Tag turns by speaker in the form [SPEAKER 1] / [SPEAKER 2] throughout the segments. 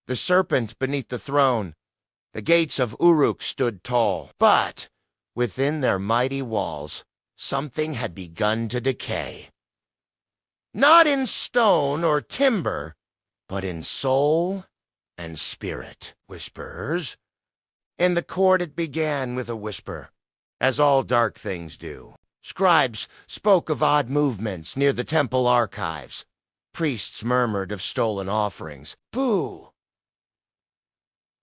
[SPEAKER 1] The serpent beneath the throne, the gates of Uruk stood tall, but within their mighty walls, something had begun to decay. Not in stone or timber, but in soul and spirit. Whispers. In the court it began with a whisper, as all dark things do. Scribes spoke of odd movements near the temple archives. Priests murmured of stolen offerings. Boo!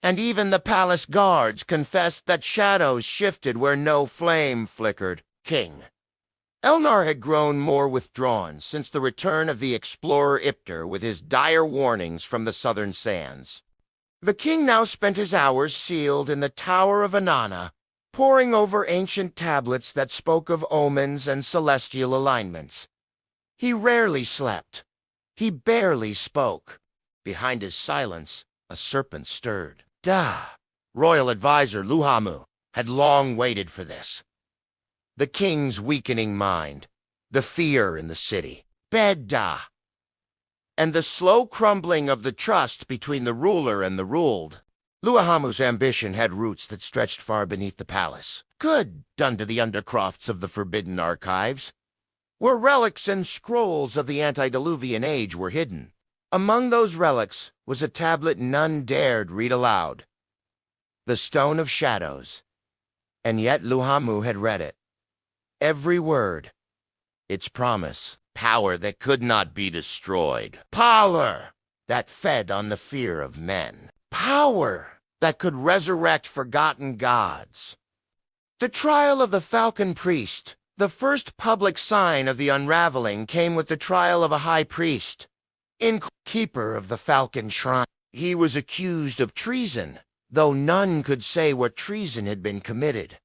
[SPEAKER 1] And even the palace guards confessed that shadows shifted where no flame flickered. King Elnar had grown more withdrawn since the return of the explorer Ipter with his dire warnings from the southern sands. The king now spent his hours sealed in the Tower of Inanna, poring over ancient tablets that spoke of omens and celestial alignments. He rarely slept. He barely spoke. Behind his silence, a serpent stirred. Royal advisor Luhamu had long waited for this. The king's weakening mind, the fear in the city, Bedda, and the slow crumbling of the trust between the ruler and the ruled. Luahamu's ambition had roots that stretched far beneath the palace. Good done to the undercrofts of the forbidden archives, where relics and scrolls of the antediluvian age were hidden. Among those relics was a tablet none dared read aloud, the Stone of Shadows, and yet Luhamu had read it. Every word, its promise, power that could not be destroyed, power that fed on the fear of men, power that could resurrect forgotten gods. The trial of the Falcon Priest, the first public sign of the unraveling, came with the trial of a high priest, keeper of the Falcon Shrine. He was accused of treason, though none could say what treason had been committed.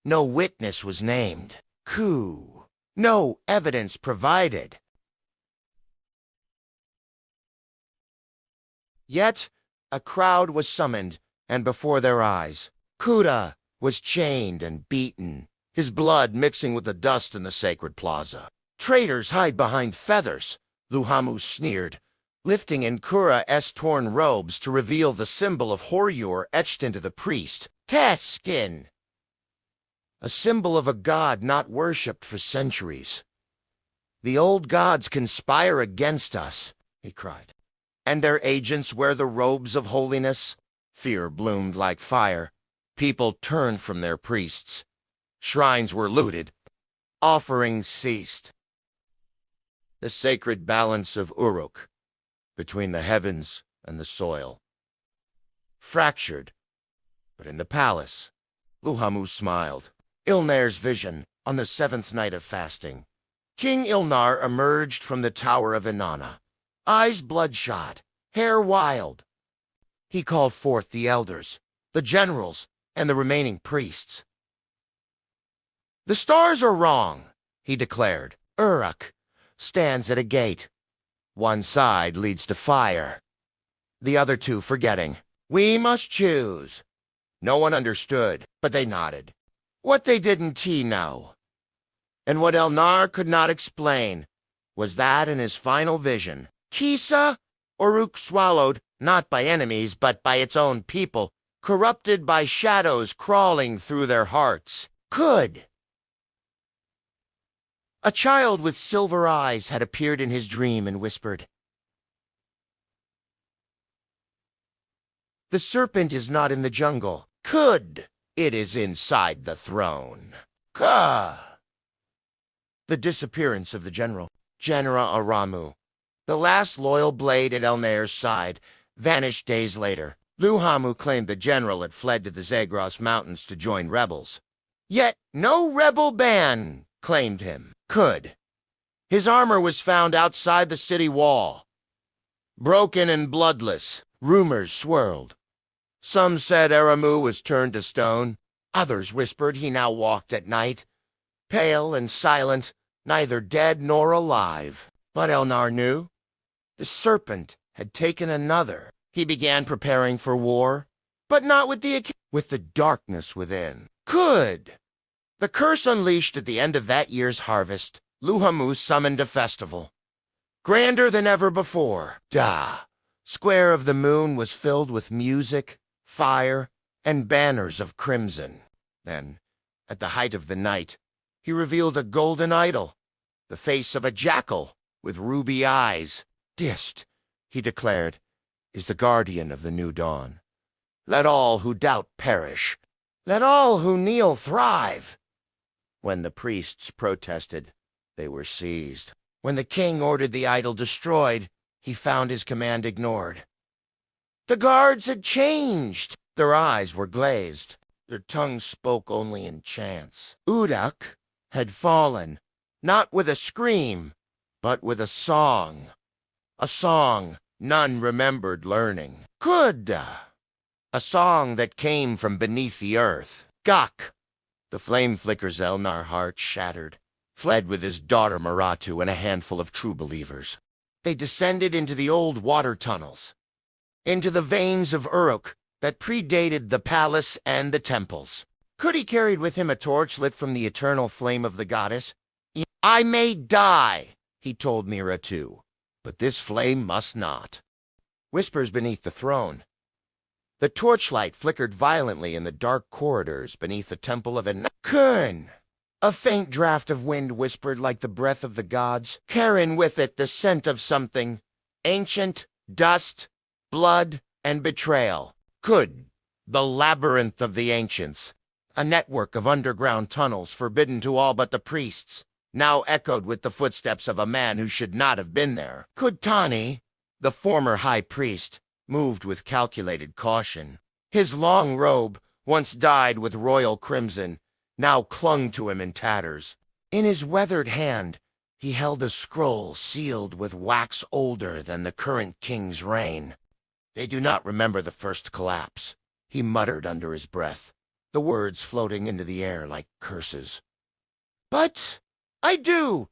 [SPEAKER 1] No witness was named. Coup. No evidence provided. Yet a crowd was summoned, and before their eyes, Kuda was chained and beaten, his blood mixing with the dust in the sacred plaza. Traitors hide behind feathers, Luhamu sneered, lifting Nkura's torn robes to reveal the symbol of Horyor etched into the priest, Teskin, a symbol of a god not worshipped for centuries. The old gods conspire against us, he cried, and their agents wear the robes of holiness. Fear bloomed like fire. People turned from their priests. Shrines were looted. Offerings ceased. The sacred balance of Uruk, between the heavens and the soil, fractured. But in the palace, Luhamu smiled. Ilnar's vision on the seventh night of fasting. King Ilnar emerged from the Tower of Inanna, eyes bloodshot, hair wild. He called forth the elders, the generals, and the remaining priests. The stars are wrong, he declared. Uruk stands at a gate. One side leads to fire, the other two forgetting. We must choose. No one understood, but they nodded. What they didn't know, and what Elnar could not explain, was that in his final vision, Kisa, Uruk swallowed, not by enemies, but by its own people, corrupted by shadows crawling through their hearts, could. A child with silver eyes had appeared in his dream and whispered, "The serpent is not in the jungle. Could. It is inside the throne." Ka. The disappearance of the general, Genera Aramu, the last loyal blade at Elnar's side, vanished days later. Luhamu claimed the general had fled to the Zagros Mountains to join rebels. Yet no rebel band claimed him. Could. His armor was found outside the city wall. Broken and bloodless, rumors swirled. Some said Aramu was turned to stone. Others whispered he now walked at night, pale and silent, neither dead nor alive. But Elnar knew. The serpent had taken another. He began preparing for war, but not with the darkness within. Could. The curse unleashed at the end of that year's harvest, Luhamu summoned a festival, grander than ever before. square of the moon was filled with music, fire, and banners of crimson. Then, at the height of the night, he revealed a golden idol, the face of a jackal with ruby eyes. "This," he declared, "is the guardian of the new dawn. Let all who doubt perish. Let all who kneel thrive." When the priests protested, they were seized. When the king ordered the idol destroyed, he found his command ignored. The guards had changed. Their eyes were glazed. Their tongues spoke only in chants. Uruk had fallen, not with a scream, but with a song none remembered learning. A song that came from beneath the earth. Gak, the flame flicker's Elnar heart shattered, fled with his daughter Maratu and a handful of true believers. They descended into the old water tunnels, into the veins of Uruk that predated the palace and the temples. He carried with him a torch lit from the eternal flame of the goddess. "I may die," he told Maratu, "but this flame must not." Whispers beneath the throne. The torchlight flickered violently in the dark corridors beneath the temple of Kun. A faint draft of wind whispered like the breath of the gods, carrying with it the scent of something ancient, dust, blood, and betrayal. The labyrinth of the ancients, a network of underground tunnels forbidden to all but the priests, now echoed with the footsteps of a man who should not have been there. Tani, the former high priest, moved with calculated caution. His long robe, once dyed with royal crimson, now clung to him in tatters. In his weathered hand, he held a scroll sealed with wax older than the current king's reign. "They do not remember the first collapse," he muttered under his breath, the words floating into the air like curses. "But I do,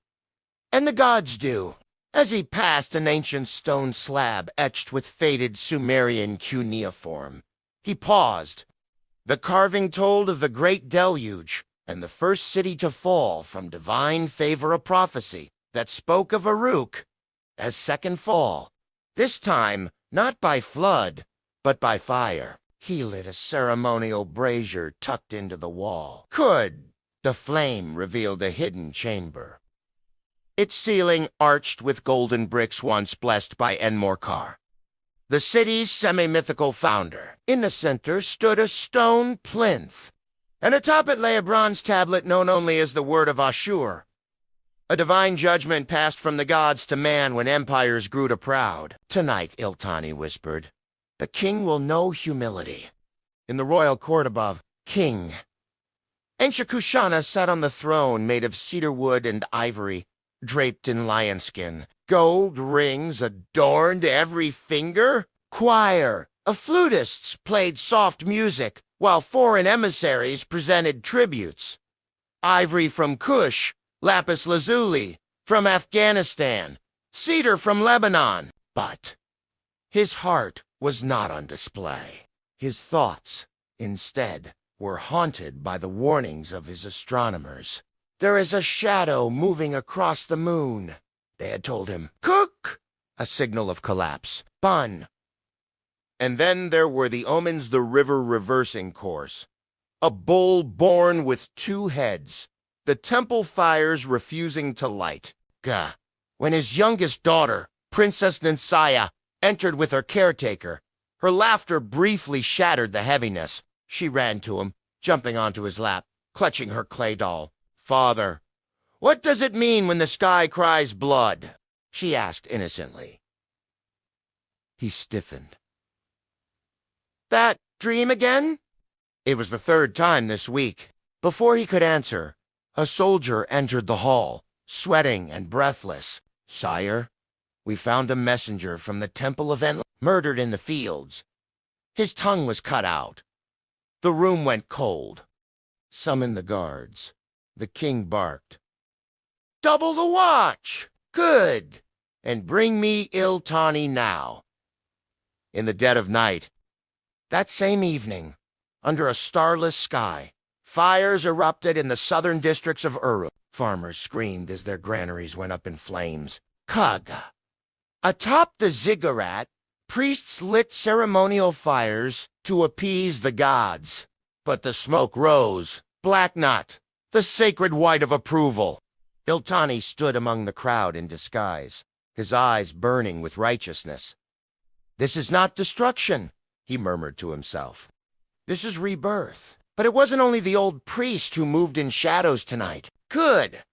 [SPEAKER 1] and the gods do." As he passed an ancient stone slab etched with faded Sumerian cuneiform, he paused. The carving told of the great deluge and the first city to fall from divine favor, a prophecy that spoke of Uruk as second fall, this time not by flood, but by fire. He lit a ceremonial brazier tucked into the wall. The flame revealed a hidden chamber, its ceiling arched with golden bricks once blessed by Enmorkar, the city's semi-mythical founder. In the center stood a stone plinth, and atop it lay a bronze tablet known only as the Word of Ashur, a divine judgment passed from the gods to man when empires grew to proud. "Tonight," Iltani whispered, "the king will know humility." In the royal court above, King Ancient Kushana sat on the throne made of cedar wood and ivory, draped in lion skin. Gold rings adorned every finger. Choir of flutists played soft music, while foreign emissaries presented tributes. Ivory from Kush, lapis lazuli from Afghanistan, cedar from Lebanon. But his heart was not on display. His thoughts, instead, were haunted by the warnings of his astronomers. "There is a shadow moving across the moon," they had told him. "Cook!" A signal of collapse. "Bun!" And then there were the omens, the river reversing course. A bull born with two heads. The temple fires refusing to light. When his youngest daughter, Princess Ninsaya, entered with her caretaker, her laughter briefly shattered the heaviness. She ran to him, jumping onto his lap, clutching her clay doll. "Father, what does it mean when the sky cries blood?" she asked innocently. He stiffened. "That dream again?" It was the third time this week. Before he could answer, a soldier entered the hall, sweating and breathless. "Sire, we found a messenger from the Temple of En, murdered in the fields." His tongue was cut out. The room went cold. "Summon the guards." The king barked. "Double the watch! Good! And bring me Iltani now." In the dead of night, that same evening, under a starless sky, fires erupted in the southern districts of Uruk. Farmers screamed as their granaries went up in flames. Atop the ziggurat, priests lit ceremonial fires to appease the gods. But the smoke rose, black not, the sacred white of approval. Iltani stood among the crowd in disguise, his eyes burning with righteousness. "This is not destruction," he murmured to himself. "This is rebirth." But it wasn't only the old priest who moved in shadows tonight. Good!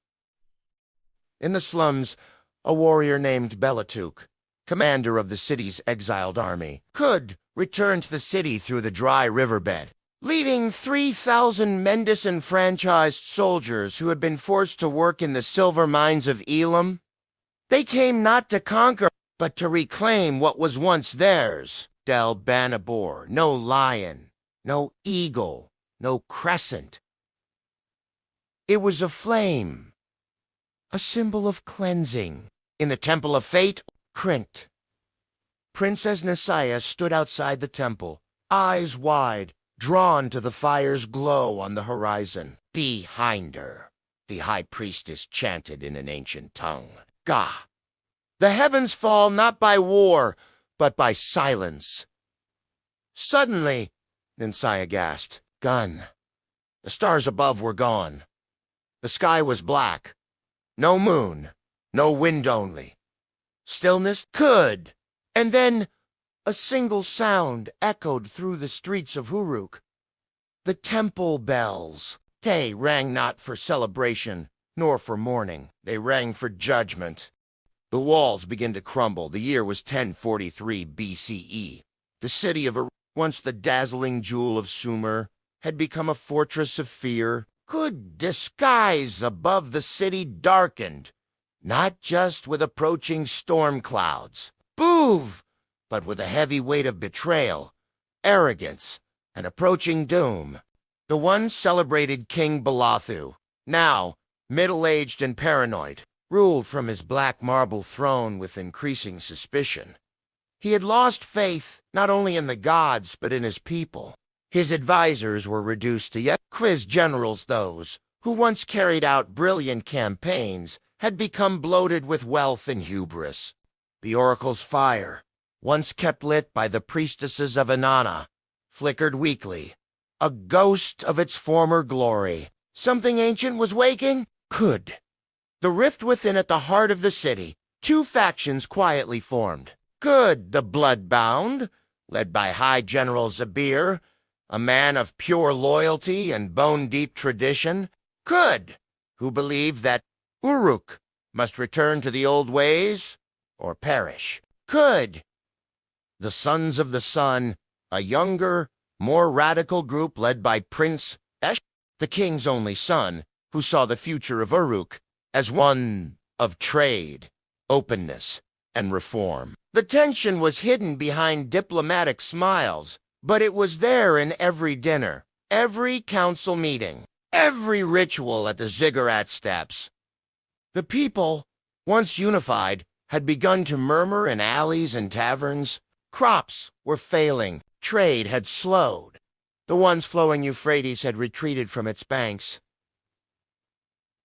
[SPEAKER 1] In the slums, a warrior named Belatuk, commander of the city's exiled army, could return to the city through the dry riverbed, leading 3,000 Mendes-enfranchised soldiers who had been forced to work in the silver mines of Elam. They came not to conquer, but to reclaim what was once theirs. Del Banabor, no lion, no eagle, no crescent. It was a flame, a symbol of cleansing. In the Temple of Fate, Krint. Princess Nisaya stood outside the temple, eyes wide, drawn to the fire's glow on the horizon. Behind her, the high priestess chanted in an ancient tongue. Gah! The heavens fall not by war, but by silence. Suddenly, Nisaya gasped, "Gun." The stars above were gone. The sky was black. No moon, no wind only. Stillness could. And then a single sound echoed through the streets of Uruk. The temple bells. They rang not for celebration, nor for mourning. They rang for judgment. The walls began to crumble. The year was 1043 BCE. The city of Uruk, once the dazzling jewel of Sumer, had become a fortress of fear. Good disguise above the city darkened, not just with approaching storm clouds, but with a heavy weight of betrayal, arrogance, and approaching doom. The once celebrated King Balathu, now middle-aged and paranoid, ruled from his black marble throne with increasing suspicion. He had lost faith not only in the gods but in his people. His advisors were reduced to yet quiz generals. Those who once carried out brilliant campaigns had become bloated with wealth and hubris. The oracle's fire, once kept lit by the priestesses of Inanna, flickered weakly, a ghost of its former glory. Something ancient was waking? Could. The rift within at the heart of the city, two factions quietly formed. Good, the blood-bound, led by High General Zabir, a man of pure loyalty and bone-deep tradition. Good, who believed that Uruk must return to the old ways or perish. Could, the Sons of the Sun, a younger, more radical group led by Prince Esh, the king's only son, who saw the future of Uruk as one of trade, openness, and reform. The tension was hidden behind diplomatic smiles, but it was there in every dinner, every council meeting, every ritual at the ziggurat steps. The people, once unified, had begun to murmur in alleys and taverns. Crops were failing, trade had slowed. The once flowing Euphrates had retreated from its banks.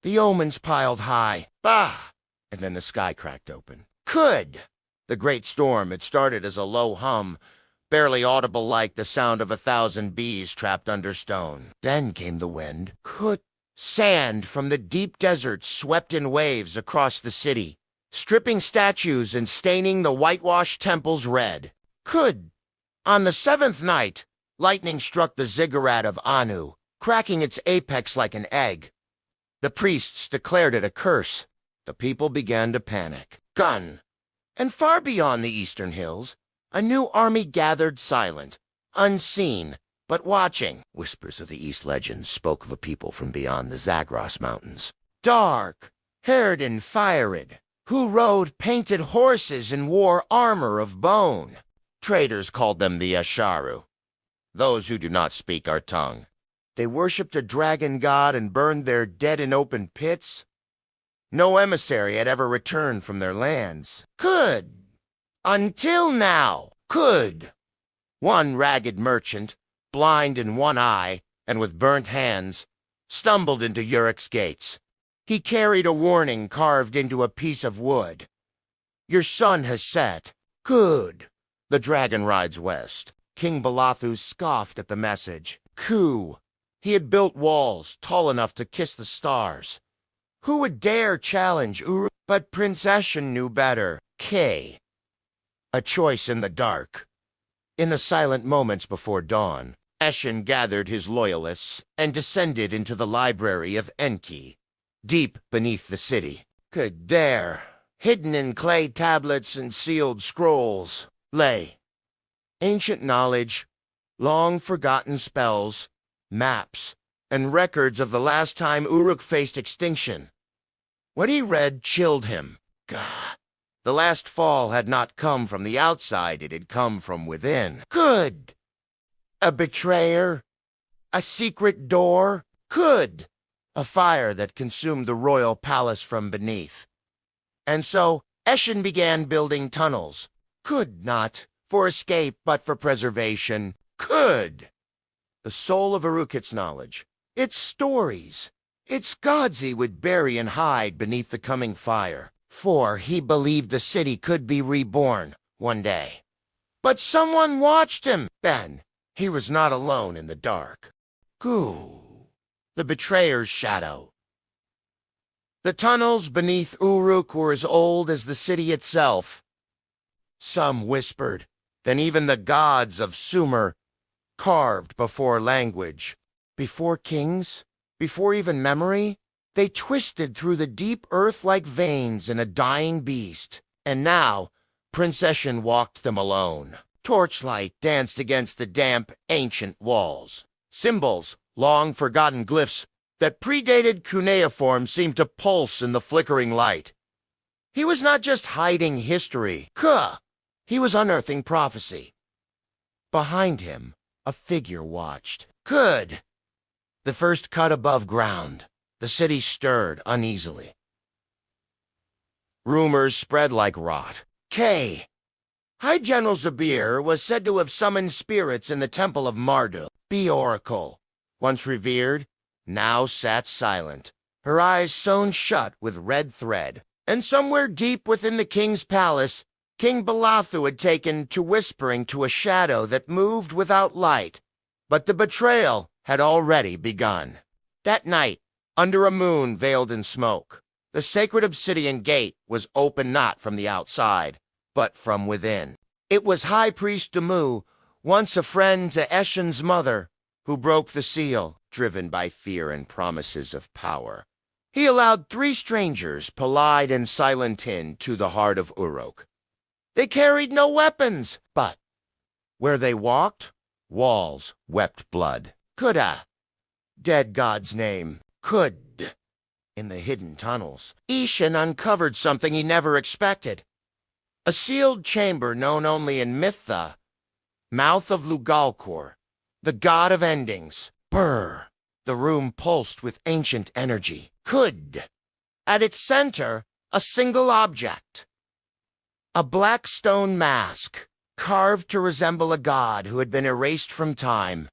[SPEAKER 1] The omens piled high. Bah! And then the sky cracked open. Could! The great storm had started as a low hum, barely audible like the sound of 1,000 bees trapped under stone. Then came the wind. Could! Sand from the deep desert swept in waves across the city, stripping statues and staining the whitewashed temples red. Could! On the 7th night, lightning struck the ziggurat of Anu, cracking its apex like an egg. The priests declared it a curse. The people began to panic. Gun! And far beyond the eastern hills, a new army gathered silent, unseen, but watching. Whispers of the East legends spoke of a people from beyond the Zagros Mountains. Dark, haired and fiery, who rode painted horses and wore armor of bone. Traders called them the Asharu, those who do not speak our tongue. They worshipped a dragon god and burned their dead in open pits. No emissary had ever returned from their lands. Could! Until now, could! One ragged merchant, blind in one eye and with burnt hands, stumbled into Uruk's gates. He carried a warning carved into a piece of wood. Your sun has set. Could! The dragon rides west. King Balathu scoffed at the message. Coup! He had built walls tall enough to kiss the stars. Who would dare challenge Uruk? But Prince Eshin knew better. K. A choice in the dark. In the silent moments before dawn, Eshin gathered his loyalists and descended into the library of Enki, deep beneath the city. There, hidden in clay tablets and sealed scrolls, lay ancient knowledge, long-forgotten spells, maps, and records of the last time Uruk faced extinction. What he read chilled him. Gah. The last fall had not come from the outside, it had come from within. Could a betrayer? A secret door? Could a fire that consumed the royal palace from beneath? And so Eshin began building tunnels. Could not for escape, but for preservation. Could the soul of Uruk's knowledge, its stories, its gods he would bury and hide beneath the coming fire. For he believed the city could be reborn one day. But someone watched him. Then he was not alone in the dark. Goo, the betrayer's shadow. The tunnels beneath Uruk were as old as the city itself. Some whispered, then even the gods of Sumer carved before language, before kings, before even memory. They twisted through the deep earth like veins in a dying beast. And now, Prince Eshin walked them alone. Torchlight danced against the damp, ancient walls. Symbols, long-forgotten glyphs that predated cuneiform seemed to pulse in the flickering light. He was not just hiding history. He was unearthing prophecy. Behind him, a figure watched. The first cut above ground. The city stirred uneasily. Rumors spread like rot. High General Zabir was said to have summoned spirits in the temple of Marduk. The oracle, once revered, now sat silent, her eyes sewn shut with red thread. And somewhere deep within the king's palace, King Balathu had taken to whispering to a shadow that moved without light. But the betrayal had already begun. That night, under a moon veiled in smoke, the sacred obsidian gate was open not from the outside, but from within. It was High Priest Damu, once a friend to Eshin's mother, who broke the seal, driven by fear and promises of power. He allowed 3 strangers, polite and silent, into the heart of Uruk. They carried no weapons, but where they walked, walls wept blood. Dead god's name. In the hidden tunnels, Eshin uncovered something he never expected. A sealed chamber known only in myth, the mouth of Lugalkor, the god of endings. The room pulsed with ancient energy. At its center, a single object. A black stone mask, carved to resemble a god who had been erased from time.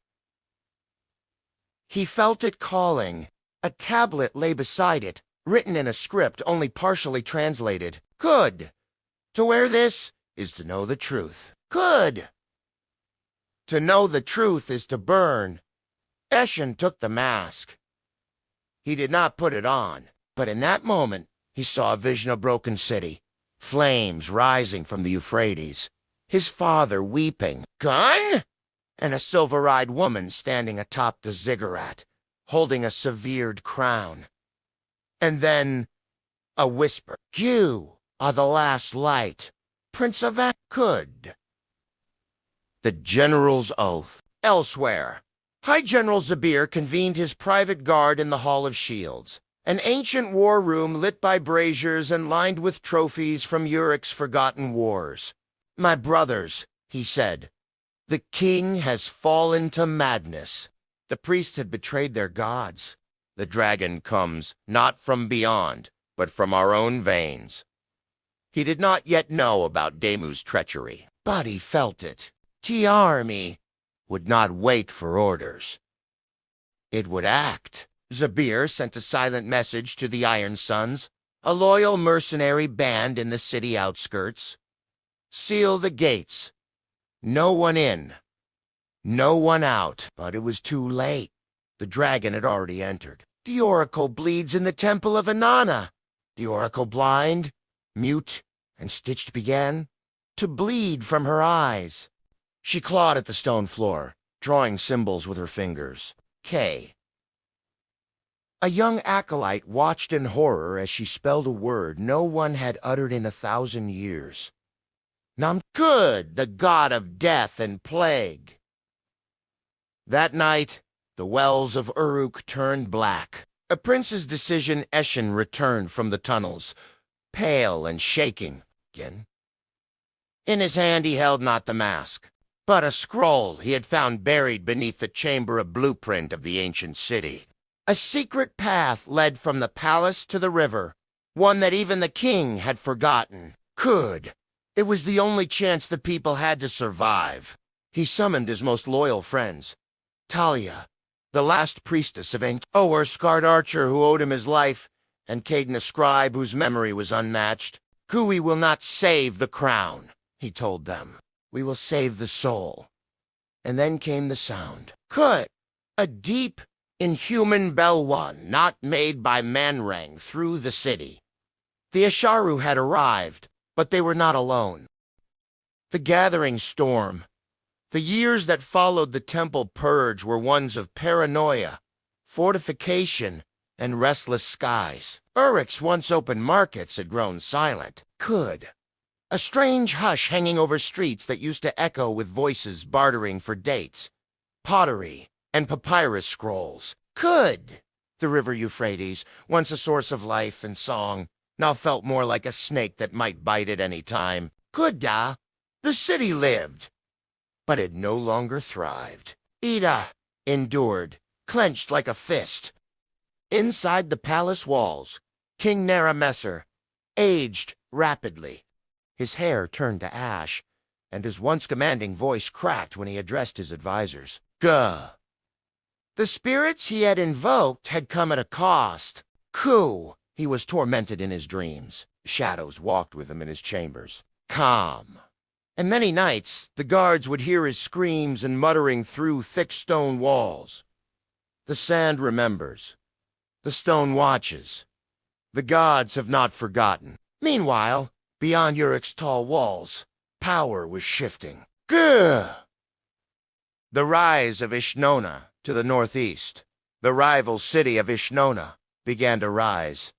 [SPEAKER 1] He felt it calling. A tablet lay beside it, written in a script only partially translated. To wear this is to know the truth. To know the truth is to burn. Eshin took the mask. He did not put it on, but in that moment he saw a vision of broken city, flames rising from the Euphrates, his father weeping, gun, and a silver-eyed woman standing atop the ziggurat, holding a severed crown. And then a whisper. You are the last light, Prince of The general's oath. Elsewhere, High General Zabir convened his private guard in the Hall of Shields, an ancient war room lit by braziers and lined with trophies from Uruk's forgotten wars. My brothers, he said, the king has fallen to madness. The priests had betrayed their gods. The dragon comes not from beyond, but from our own veins. He did not yet know about Damu's treachery, but he felt it. The army would not wait for orders. It would act. Zabir sent a silent message to the Iron Sons, a loyal mercenary band in the city outskirts. Seal the gates. No one in, no one out. But it was too late. The dragon had already entered. The oracle bleeds in the temple of Inanna. The oracle, blind, mute, and stitched, began to bleed from her eyes. She clawed at the stone floor, drawing symbols with her fingers. K. A young acolyte watched in horror as she spelled a word no one had uttered in 1,000 years. Good, the god of death and plague. That night, the wells of Uruk turned black. A prince's decision, Eshin returned from the tunnels, pale and shaking again. In his hand he held not the mask, but a scroll he had found buried beneath the chamber of blueprint of the ancient city. A secret path led from the palace to the river, one that even the king had forgotten. It was the only chance the people had to survive. He summoned his most loyal friends. Talia, the last priestess of Ur, scarred archer who owed him his life, and Caden, a scribe whose memory was unmatched. We will not save the crown, he told them. We will save the soul. And then came the sound. A deep, inhuman bell one, not made by man, rang through the city. The Asharu had arrived, but they were not alone. The gathering storm, the years that followed the temple purge, were ones of paranoia, fortification, and restless skies. Uruk's once open markets had grown silent. A strange hush hanging over streets that used to echo with voices bartering for dates, pottery, and papyrus scrolls. The river Euphrates, once a source of life and song, now felt more like a snake that might bite at any time. The city lived, but it no longer thrived. Ida endured, clenched like a fist. Inside the palace walls, King Naramesser aged rapidly. His hair turned to ash, and his once commanding voice cracked when he addressed his advisors. The spirits he had invoked had come at a cost. He was tormented in his dreams. Shadows walked with him in his chambers. Calm. And many nights, the guards would hear his screams and muttering through thick stone walls. The sand remembers. The stone watches. The gods have not forgotten. Meanwhile, beyond Uruk's tall walls, power was shifting. The rise of Ishnona to the northeast. The rival city of Ishnona began to rise.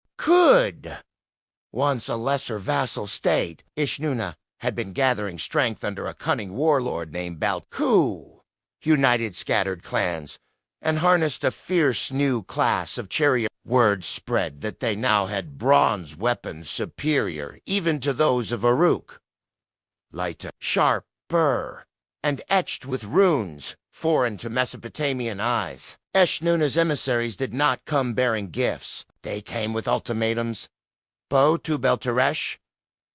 [SPEAKER 1] Once a lesser vassal state, Ishnuna had been gathering strength under a cunning warlord named Balku, united scattered clans, and harnessed a fierce new class of chariot. Word spread that they now had bronze weapons superior even to those of Uruk. Lighter, sharper, and etched with runes foreign to Mesopotamian eyes. Eshnuna's emissaries did not come bearing gifts. They came with ultimatums: bow to Belteresh,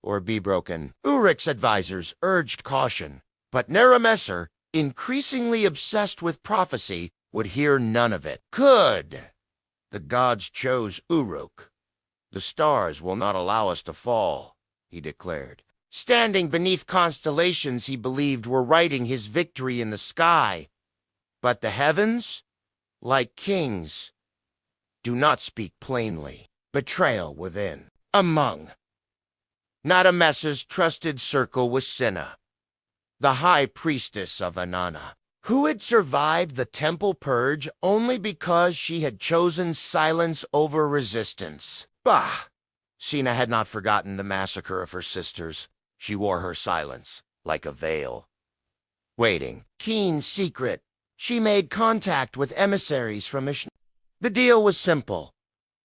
[SPEAKER 1] or be broken. Uruk's advisors urged caution, but Naramesser, increasingly obsessed with prophecy, would hear none of it. The gods chose Uruk. The stars will not allow us to fall, he declared. Standing beneath constellations he believed were writing his victory in the sky. But the heavens, like kings, do not speak plainly. Betrayal within. Among Naramesser's trusted circle was Cinna, the high priestess of Inanna, who had survived the temple purge only because she had chosen silence over resistance. Cinna had not forgotten the massacre of her sisters. She wore her silence like a veil. Waiting, keen secret, she made contact with emissaries from Ishn. The deal was simple.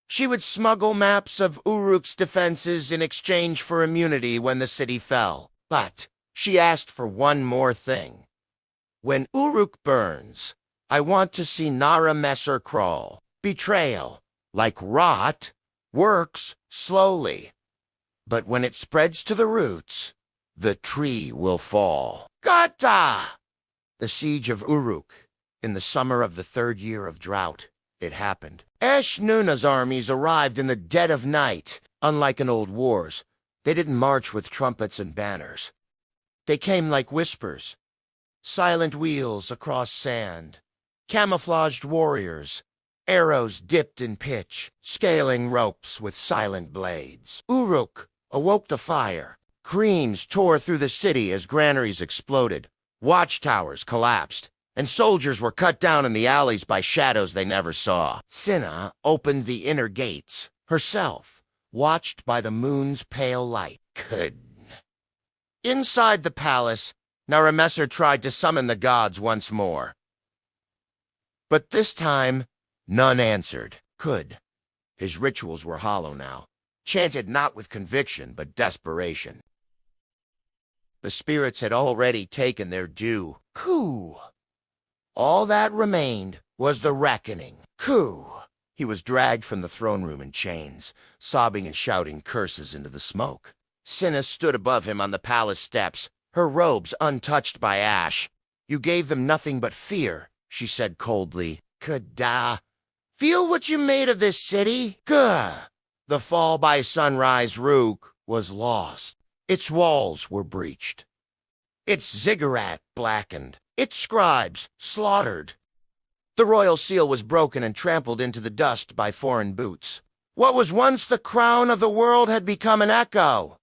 [SPEAKER 1] She would smuggle maps of Uruk's defenses in exchange for immunity when the city fell. But she asked for one more thing. When Uruk burns, I want to see Naramesser crawl. Betrayal, like rot, works slowly. But when it spreads to the roots, the tree will fall. The siege of Uruk, in the summer of the 3rd year of drought. It happened. Eshnuna's armies arrived in the dead of night. Unlike in old wars, they didn't march with trumpets and banners. They came like whispers, silent wheels across sand, camouflaged warriors, arrows dipped in pitch, scaling ropes with silent blades. Uruk awoke to fire. Screams tore through the city as granaries exploded, watchtowers collapsed, and soldiers were cut down in the alleys by shadows they never saw. Cinna opened the inner gates herself, watched by the moon's pale light. Good. Inside the palace, Naramesser tried to summon the gods once more. But this time, none answered. His rituals were hollow now, chanted not with conviction but desperation. The spirits had already taken their due. All that remained was the reckoning. He was dragged from the throne room in chains, sobbing and shouting curses into the smoke. Cinna stood above him on the palace steps, her robes untouched by ash. "You gave them nothing but fear," she said coldly. Feel what you made of this city? The fall by sunrise Uruk was lost. Its walls were breached. Its ziggurat blackened. Its scribes slaughtered. The royal seal was broken and trampled into the dust by foreign boots. What was once the crown of the world had become an echo.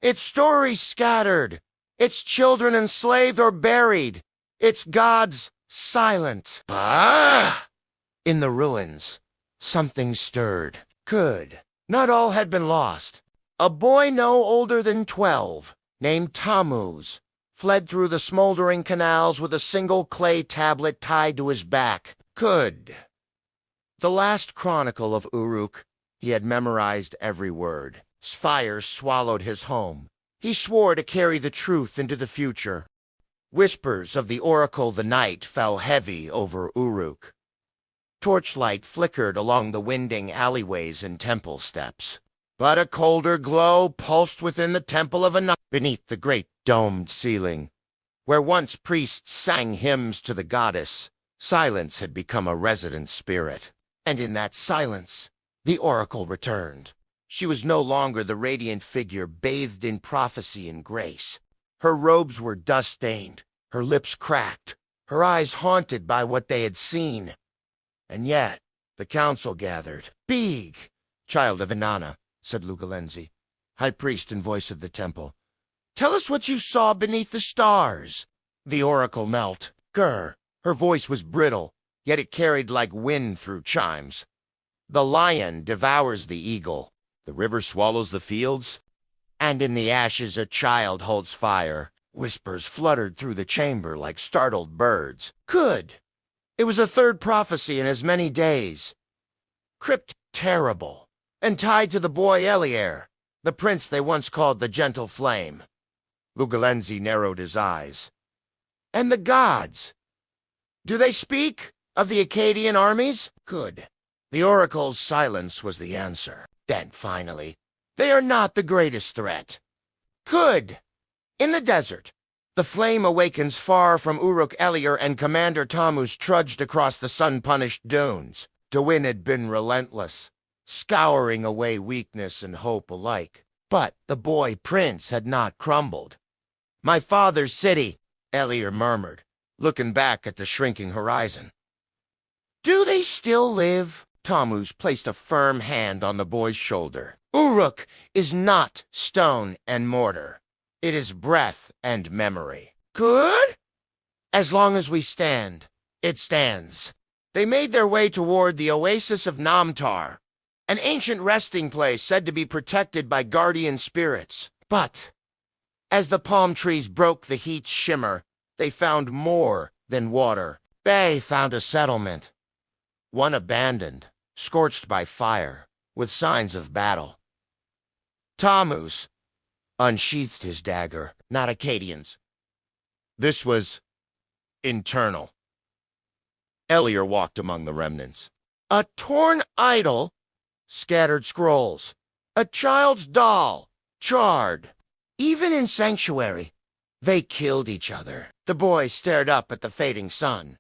[SPEAKER 1] Its stories scattered. Its children enslaved or buried. Its gods silent. In the ruins, something stirred. Not all had been lost. A boy no older than 12, named Tammuz, fled through the smoldering canals with a single clay tablet tied to his back. The last chronicle of Uruk, he had memorized every word. Fire swallowed his home. He swore to carry the truth into the future. Whispers of the oracle the night fell heavy over Uruk. Torchlight flickered along the winding alleyways and temple steps. But a colder glow pulsed within the temple of Anat, beneath the great domed ceiling. Where once priests sang hymns to the goddess, silence had become a resident spirit. And in that silence, the oracle returned. She was no longer the radiant figure bathed in prophecy and grace. Her robes were dust-stained, her lips cracked, her eyes haunted by what they had seen. And yet, the council gathered. "Big, child of Inanna," said Lugalenzi, high priest and voice of the temple. "Tell us what you saw beneath the stars." The oracle knelt. Her voice was brittle, yet it carried like wind through chimes. "The lion devours the eagle. The river swallows the fields. And in the ashes a child holds fire." Whispers fluttered through the chamber like startled birds. It was a third prophecy in as many days. Crypt terrible, and tied to the boy Elier, the prince they once called the Gentle Flame. Lugalenzi narrowed his eyes. "And the gods? Do they speak of the Akkadian armies?" The oracle's silence was the answer. Then, finally, "They are not the greatest threat." In the desert, the flame awakens far from Uruk Elier, and Commander Tammuz trudged across the sun-punished dunes. Dewin had been relentless, scouring away weakness and hope alike. But the boy prince had not crumbled. "My father's city," Elier murmured, looking back at the shrinking horizon. "Do they still live?" Tammuz placed a firm hand on the boy's shoulder. "Uruk is not stone and mortar. It is breath and memory." "As long as we stand, it stands." They made their way toward the oasis of Namtar, an ancient resting place said to be protected by guardian spirits. But as the palm trees broke the heat's shimmer, they found more than water. They found a settlement, one abandoned, scorched by fire, with signs of battle. Tammuz unsheathed his dagger. Not Akkadians. This was internal. Elier walked among the remnants. A torn idol, scattered scrolls, a child's doll, charred. Even in sanctuary, they killed each other. The boy stared up at the fading sun.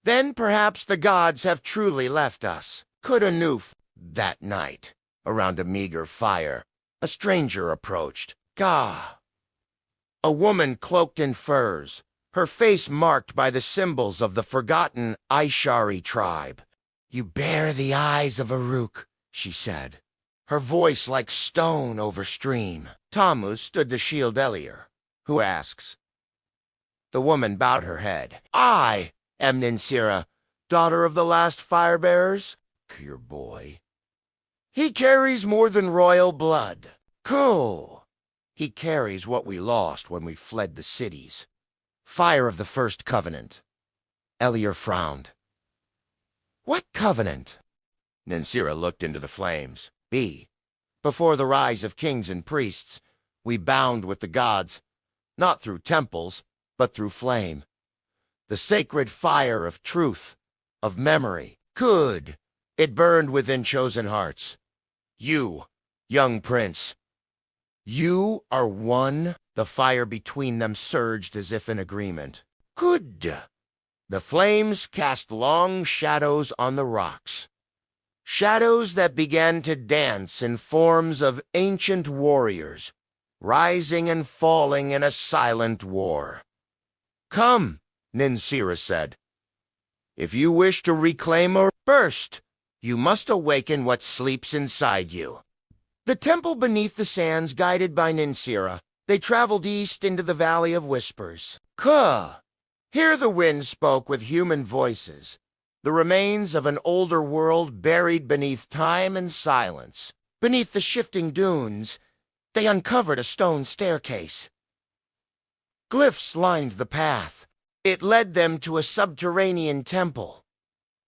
[SPEAKER 1] Then perhaps the gods have truly left us. Anuf. That night, around a meager fire, a stranger approached. A woman cloaked in furs, her face marked by the symbols of the forgotten Ishari tribe. "You bear the eyes of Uruk," she said, her voice like stone over stream. Tammuz stood to shield Eliur, who asks. The woman bowed her head. "I am Ninsira, daughter of the last fire-bearers. Your boy. He carries more than royal blood. Cool. He carries what we lost when we fled the cities. Fire of the first covenant." Eliur frowned. "What covenant?" Ninsira looked into the flames. Before the rise of kings and priests, we bound with the gods, not through temples, but through flame. The sacred fire of truth, of memory. Good. It burned within chosen hearts. You, young prince. You are one. The fire between them surged as if in agreement. Good. The flames cast long shadows on the rocks. Shadows that began to dance in forms of ancient warriors, rising and falling in a silent war. "Come," Ninsira said. "If you wish to reclaim or burst, you must awaken what sleeps inside you." The temple beneath the sands, guided by Ninsira, they traveled east into the Valley of Whispers. Kuh! Here the wind spoke with human voices, the remains of an older world buried beneath time and silence. Beneath the shifting dunes, they uncovered a stone staircase. Glyphs lined the path. It led them to a subterranean temple.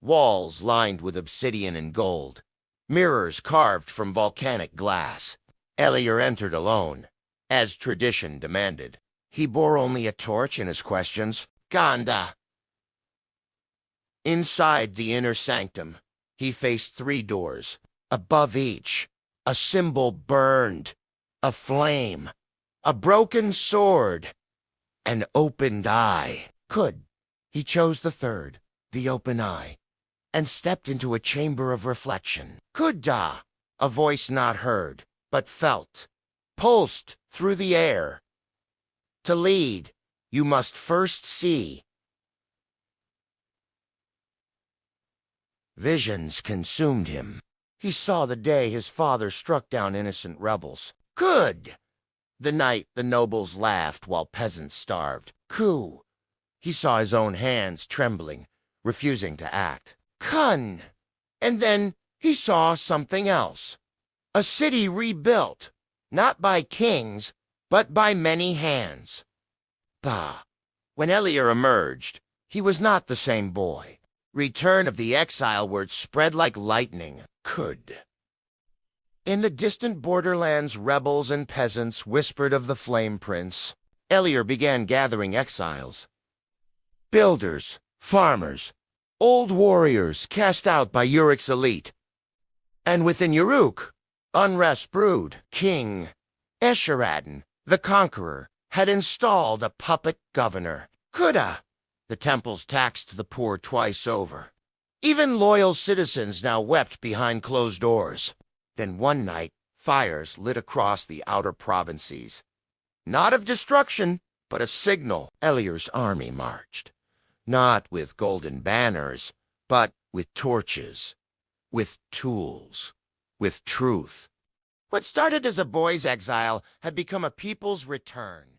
[SPEAKER 1] Walls lined with obsidian and gold, mirrors carved from volcanic glass. Eliur entered alone, as tradition demanded. He bore only a torch in his questions. Ganda. Inside the inner sanctum, he faced 3 doors. Above each, a symbol burned, a flame, a broken sword, an opened eye. He chose the 3rd, the open eye, and stepped into a chamber of reflection. Kudda, a voice not heard, but felt, pulsed through the air. To lead, you must first see. Visions consumed him. He saw the day his father struck down innocent rebels. Good! The night the nobles laughed while peasants starved. Ku! He saw his own hands trembling, refusing to act. Kun! And then he saw something else. A city rebuilt, not by kings, but by many hands. Bah! When Eliur emerged, he was not the same boy. Return of the exile word spread like lightning. Could. In the distant borderlands, rebels and peasants whispered of the Flame Prince. Eliur began gathering exiles. Builders, farmers, old warriors cast out by Uruk's elite. And within Uruk, unrest brewed. King Esarhaddon, the Conqueror, had installed a puppet governor. Kuda. The temples taxed the poor twice over. Even loyal citizens now wept behind closed doors. Then one night, fires lit across the outer provinces. Not of destruction, but of signal. Eliur's army marched. Not with golden banners, but with torches, with tools, with truth. What started as a boy's exile had become a people's return.